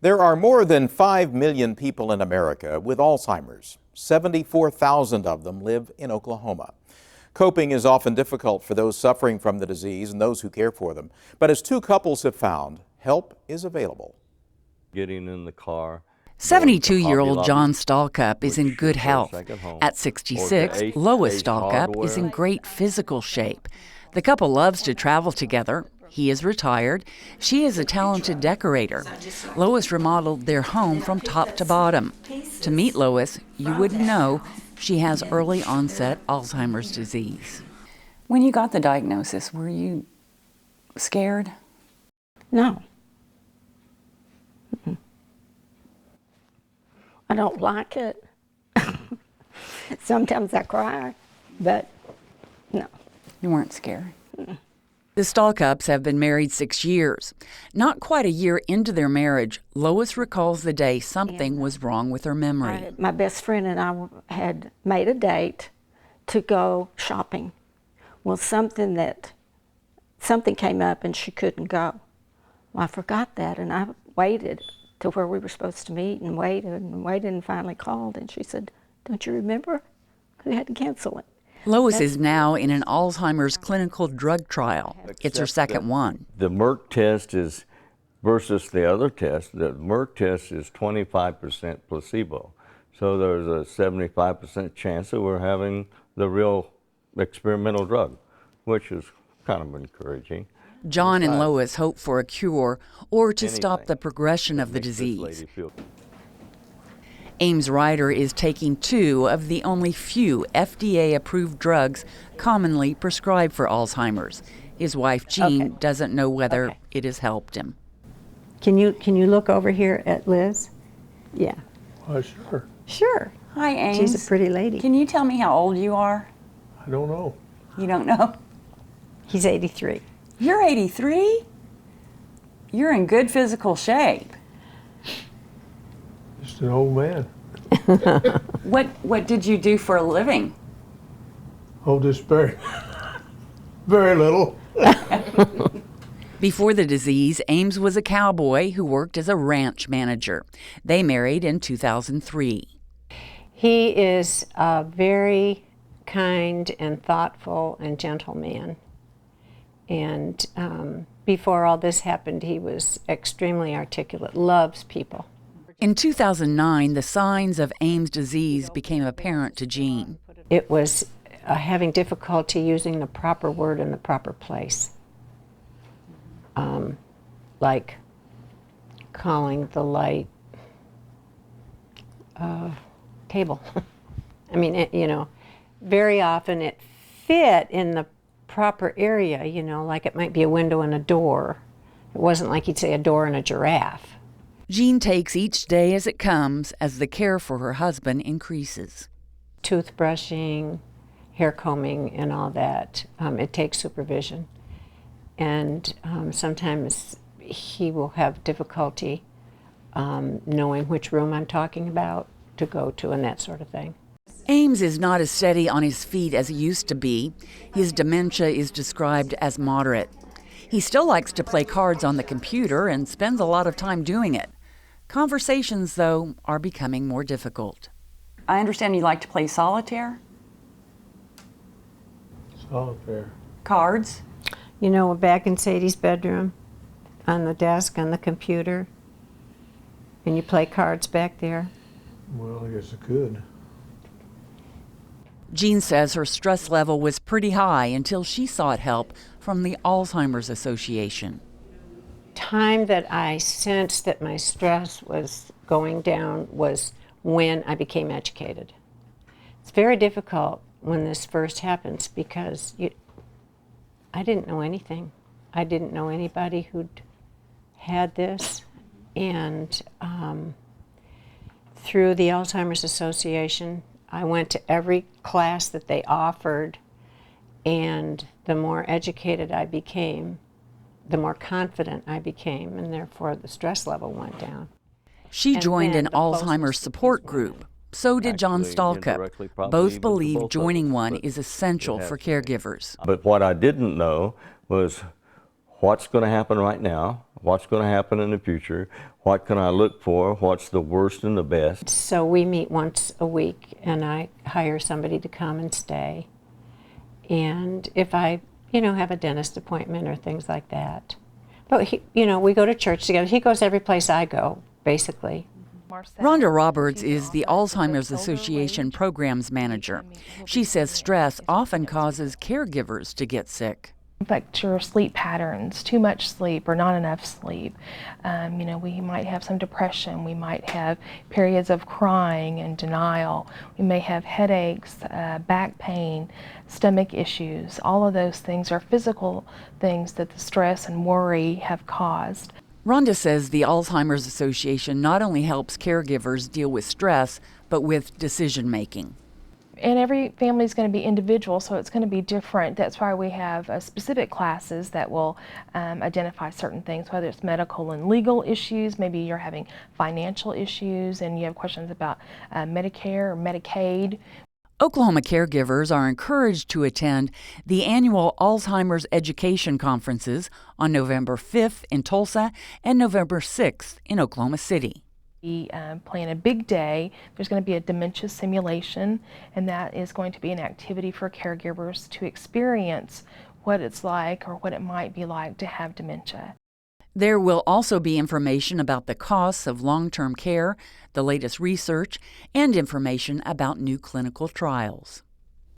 There are more than 5 million people in America with Alzheimer's. 74,000 of them live in Oklahoma. Coping is often difficult for those suffering from the disease and those who care for them. But as two couples have found, help is available. Getting in the car. 72-year-old John Stallcup is in good health. At 66, Lois Stallcup is in great physical shape. The couple loves to travel together. He is retired. She is a talented decorator. Lois remodeled their home from top to bottom. To meet Lois, you wouldn't know she has early onset Alzheimer's disease. When you got the diagnosis, were you scared? No. Mm-mm. I don't like it. Sometimes I cry, but no. You weren't scared? Mm-mm. The Stallcups have been married 6 years. Not quite a year into their marriage, Lois recalls the day something was wrong with her memory. My best friend and I had made a date to go shopping. Well, something came up and she couldn't go. Well, I forgot that, and I waited to where we were supposed to meet and waited and finally called, and she said, "Don't you remember? We had to cancel it." Lois is now in an Alzheimer's clinical drug trial. It's her second one. The Merck test is, versus the other test, the Merck test is 25% placebo. So there's a 75% chance that we're having the real experimental drug, which is kind of encouraging. John and Lois hope for a cure or to stop the progression of the disease. Ames Ryder is taking 2 of the only few FDA-approved drugs commonly prescribed for Alzheimer's. His wife, Jean, doesn't know whether it has helped him. Can you look over here at Liz? Yeah. Sure. Sure. Hi, Ames. She's a pretty lady. Can you tell me how old you are? I don't know. You don't know? He's 83. You're 83? You're in good physical shape. Just an old man. What did you do for a living? Oh, just very little. Before the disease, Ames was a cowboy who worked as a ranch manager. They married in 2003. He is a very kind and thoughtful and gentle man. And before all this happened, he was extremely articulate, loves people. In 2009, the signs of Ames' disease became apparent to Jean. It was having difficulty using the proper word in the proper place. Like calling the light table. I mean, very often it fit in the proper area, like it might be a window and a door. It wasn't like you'd say a door and a giraffe. Jean takes each day as it comes as the care for her husband increases. Toothbrushing, hair combing, and all that, it takes supervision. And sometimes he will have difficulty knowing which room I'm talking about to go to and that sort of thing. Ames is not as steady on his feet as he used to be. His dementia is described as moderate. He still likes to play cards on the computer and spends a lot of time doing it. Conversations, though, are becoming more difficult. I understand you like to play solitaire? Solitaire. Cards? Back in Sadie's bedroom, on the desk, on the computer, and you play cards back there. Well, I guess I could. Jean says her stress level was pretty high until she sought help from the Alzheimer's Association. Time that I sensed that my stress was going down was when I became educated. It's very difficult when this first happens because I didn't know anything. I didn't know anybody who'd had this. And through the Alzheimer's Association, I went to every class that they offered, and the more educated I became, the more confident I became, and therefore the stress level went down. She joined an Alzheimer's support group. So did John Stallcup. Both believe joining one is essential for caregivers. But what I didn't know was what's going to happen right now What's going to happen in the future? What can I look for? What's the worst and the best? So we meet once a week, and I hire somebody to come and stay. And if I, have a dentist appointment or things like that. But, we go to church together. He goes every place I go, basically. Rhonda Roberts is the Alzheimer's Association programs manager. She says stress often causes caregivers to get sick. Affect your sleep patterns, too much sleep or not enough sleep. We might have some depression. We might have periods of crying and denial. We may have headaches, back pain, stomach issues. All of those things are physical things that the stress and worry have caused. Rhonda says the Alzheimer's Association not only helps caregivers deal with stress, but with decision making. And every family is going to be individual, so it's going to be different. That's why we have specific classes that will identify certain things, whether it's medical and legal issues. Maybe you're having financial issues and you have questions about Medicare or Medicaid. Oklahoma caregivers are encouraged to attend the annual Alzheimer's Education Conferences on November 5th in Tulsa and November 6th in Oklahoma City. We plan a big day. There's going to be a dementia simulation, and that is going to be an activity for caregivers to experience what it's like or what it might be like to have dementia. There will also be information about the costs of long-term care, the latest research, and information about new clinical trials.